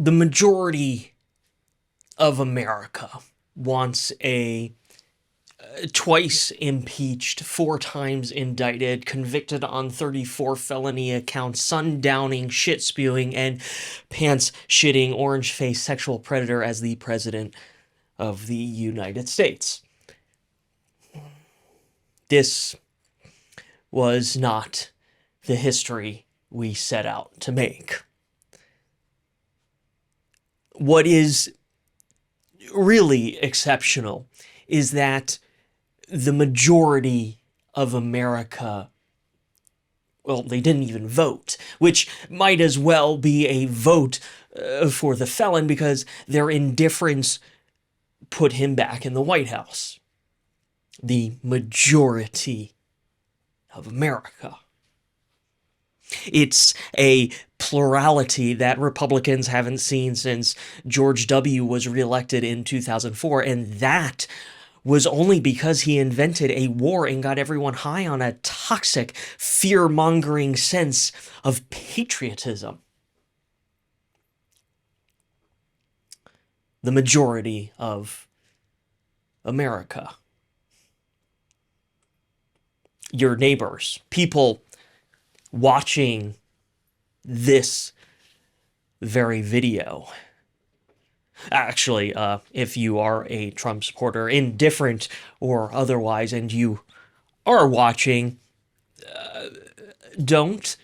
the majority of America wants a twice impeached, 4 times indicted, convicted on 34 felony accounts, sundowning, shit spewing, and pants shitting, orange faced sexual predator as the president of the United States. This was not the history we set out to make. What is really exceptional is that the majority of America, well, they didn't even vote, which might as well be a vote for the felon because their indifference put him back in the White House. The majority of America. It's a plurality that Republicans haven't seen since George W. was reelected in 2004, and that was only because he invented a war and got everyone high on a toxic, fear-mongering sense of patriotism. The majority of America. Your neighbors, people watching this very video. Actually, if you are a Trump supporter, indifferent or otherwise, and you are watching, don't.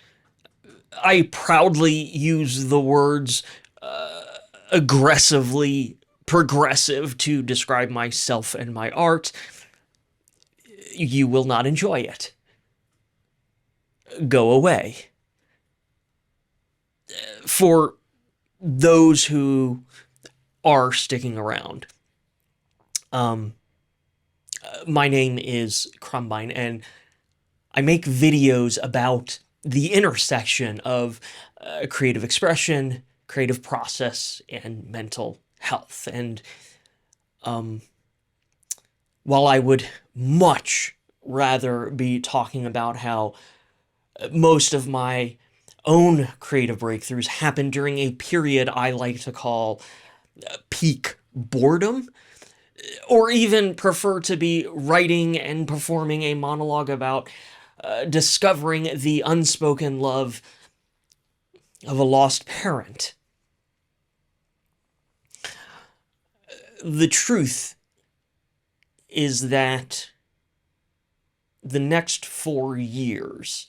I proudly use the words aggressively progressive to describe myself and my art. You will not enjoy it. Go away. For those who are sticking around, my name is Krumbine, and I make videos about the intersection of creative expression, creative process, and mental health. And while I would much rather be talking about how most of my own creative breakthroughs happened during a period I like to call peak boredom, or even prefer to be writing and performing a monologue about discovering the unspoken love of a lost parent. The truth is that the next 4 years,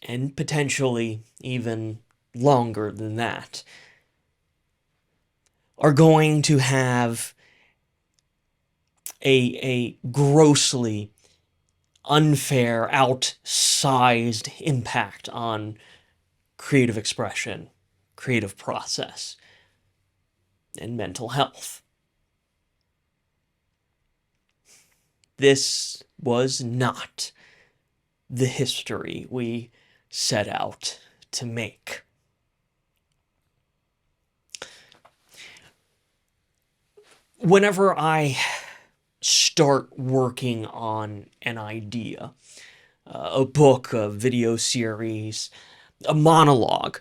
and potentially even longer than that, are going to have a grossly unfair, outsized impact on creative expression, creative process, and mental health. This was not the history we set out to make. Whenever I start working on an idea, a book, a video series, a monologue,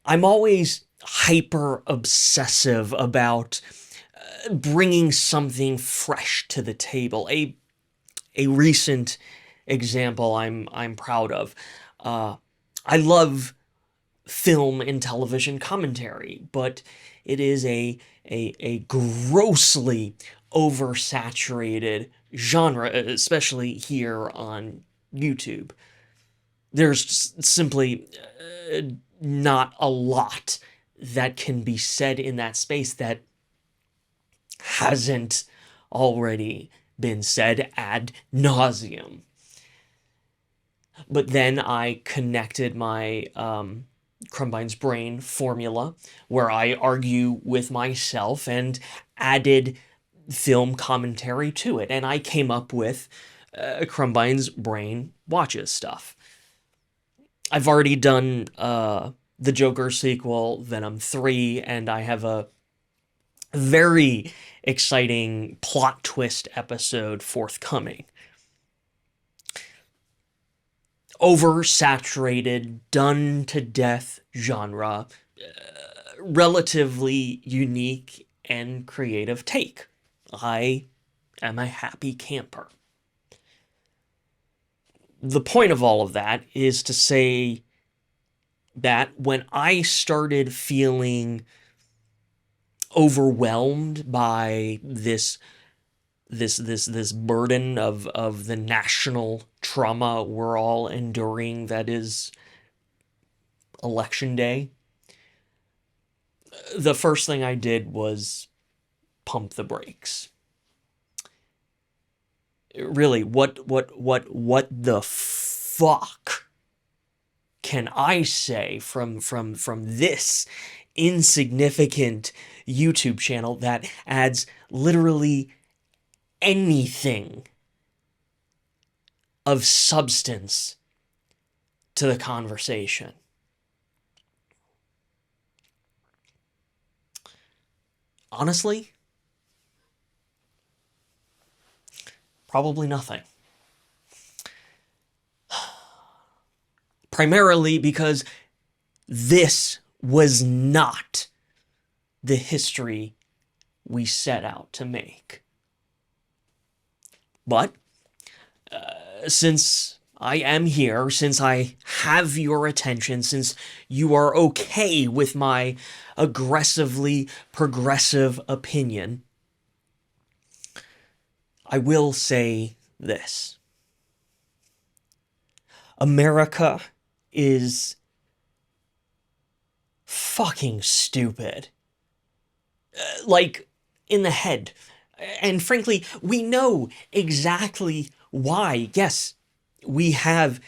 I'm always hyper obsessive about bringing something fresh to the table. A recent example I'm proud of. I love film and television commentary, but it is a grossly oversaturated genre, especially here on YouTube. There's simply not a lot that can be said in that space that hasn't already been said ad nauseum. But then I connected my Krumbine's brain formula, where I argue with myself, and added film commentary to it. And I came up with Krumbine's brain watches stuff. I've already done the Joker sequel, Venom 3, and I have a very exciting plot twist episode forthcoming. Oversaturated, done to death genre, relatively unique and creative take. I am a happy camper. The point of all of that is to say that when I started feeling overwhelmed by this burden of the national trauma we're all enduring, that is election day, the first thing I did was pump the brakes. Really, what the fuck can I say from this insignificant YouTube channel that adds literally anything of substance to the conversation? Honestly, probably nothing. Primarily because this was not the history we set out to make. But since I am here, since I have your attention, since you are okay with my aggressively progressive opinion, I will say this. America is fucking stupid. Like, in the head. And frankly, we know exactly why. Yes, we have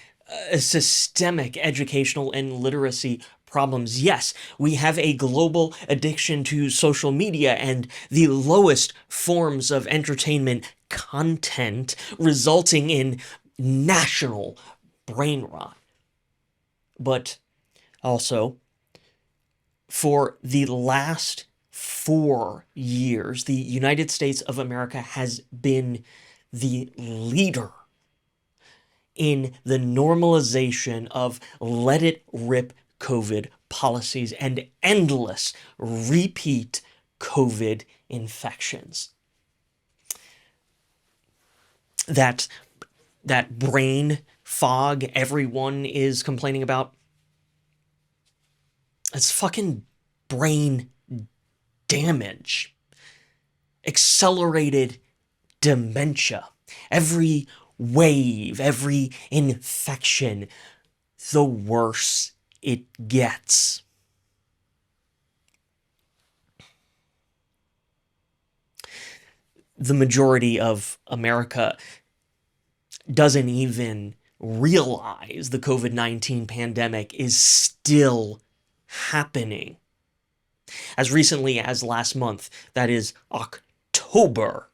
systemic educational and literacy problems. Yes, we have a global addiction to social media and the lowest forms of entertainment content, resulting in national brain rot. But also, for the last 4 years, the United States of America has been the leader in the normalization of let it rip COVID policies and endless repeat COVID infections. That brain fog everyone is complaining about, it's fucking brain damage. Accelerated dementia. Every wave, every infection, the worse it gets. The majority of America doesn't even realize the COVID-19 pandemic is still happening. As recently as last month, that is October,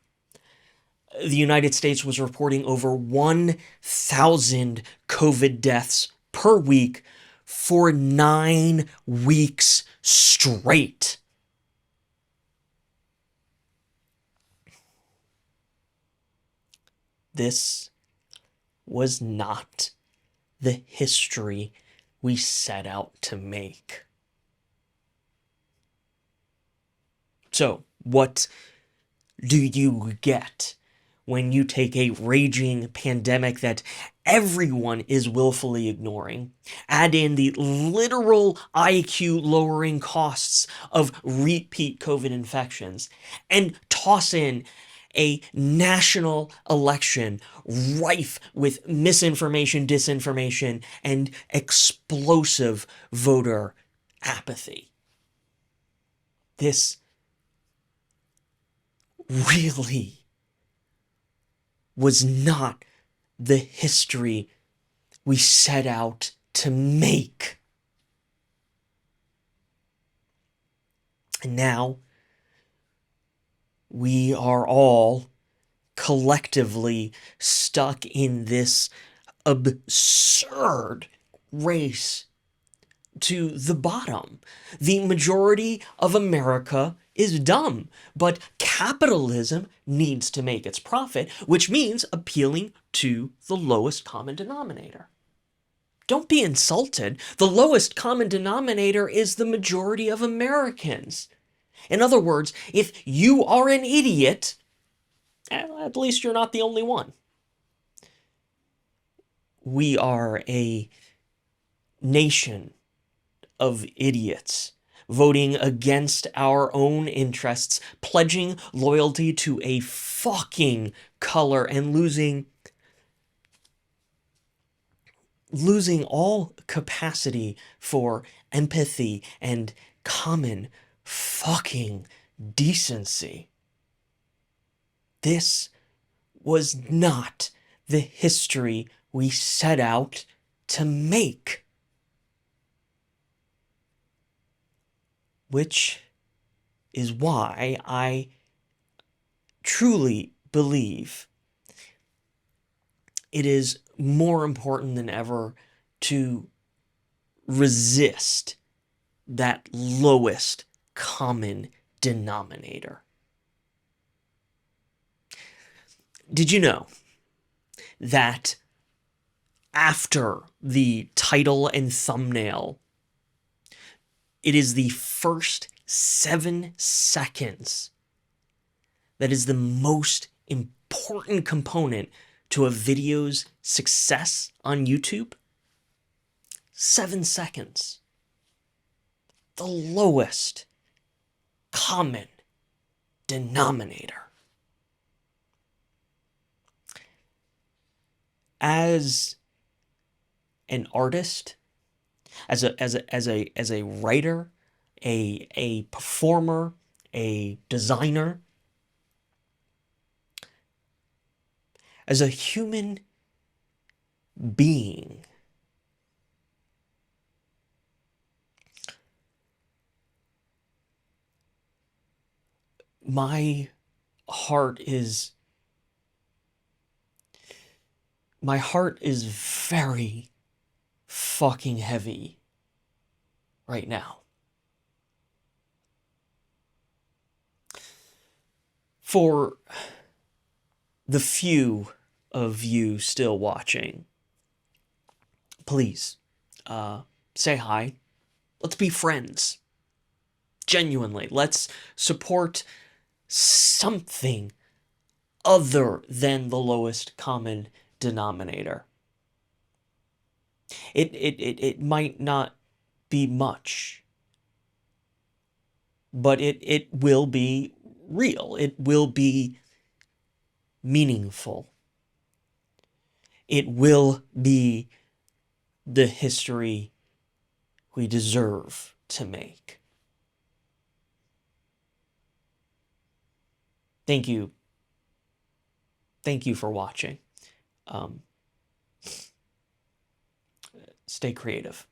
the United States was reporting over 1,000 COVID deaths per week for 9 weeks straight. This was not the history we set out to make. So, what do you get when you take a raging pandemic that everyone is willfully ignoring, add in the literal IQ lowering costs of repeat COVID infections, and toss in a national election rife with misinformation, disinformation, and explosive voter apathy? This really was not the history we set out to make. And now we are all collectively stuck in this absurd race to the bottom. The majority of America is dumb, but capitalism needs to make its profit, which means appealing to the lowest common denominator. Don't be insulted. The lowest common denominator is the majority of Americans. In other words, if you are an idiot, at least you're not the only one. We are a nation of idiots, voting against our own interests, pledging loyalty to a fucking color, and losing all capacity for empathy and common fucking decency. This was not the history we set out to make. Which is why I truly believe it is more important than ever to resist that lowest common denominator. Did you know that after the title and thumbnail, it is the first 7 seconds that is the most important component to a video's success on YouTube? 7 seconds. The lowest common denominator. As an artist, as a writer, a performer, a designer, as a human being, my heart is very fucking heavy right now. For the few of you still watching, please, say hi. Let's be friends. Genuinely, let's support something other than the lowest common denominator. It might not be much, but it will be real. It will be meaningful. It will be the history we deserve to make. Thank you. Thank you for watching. Stay creative.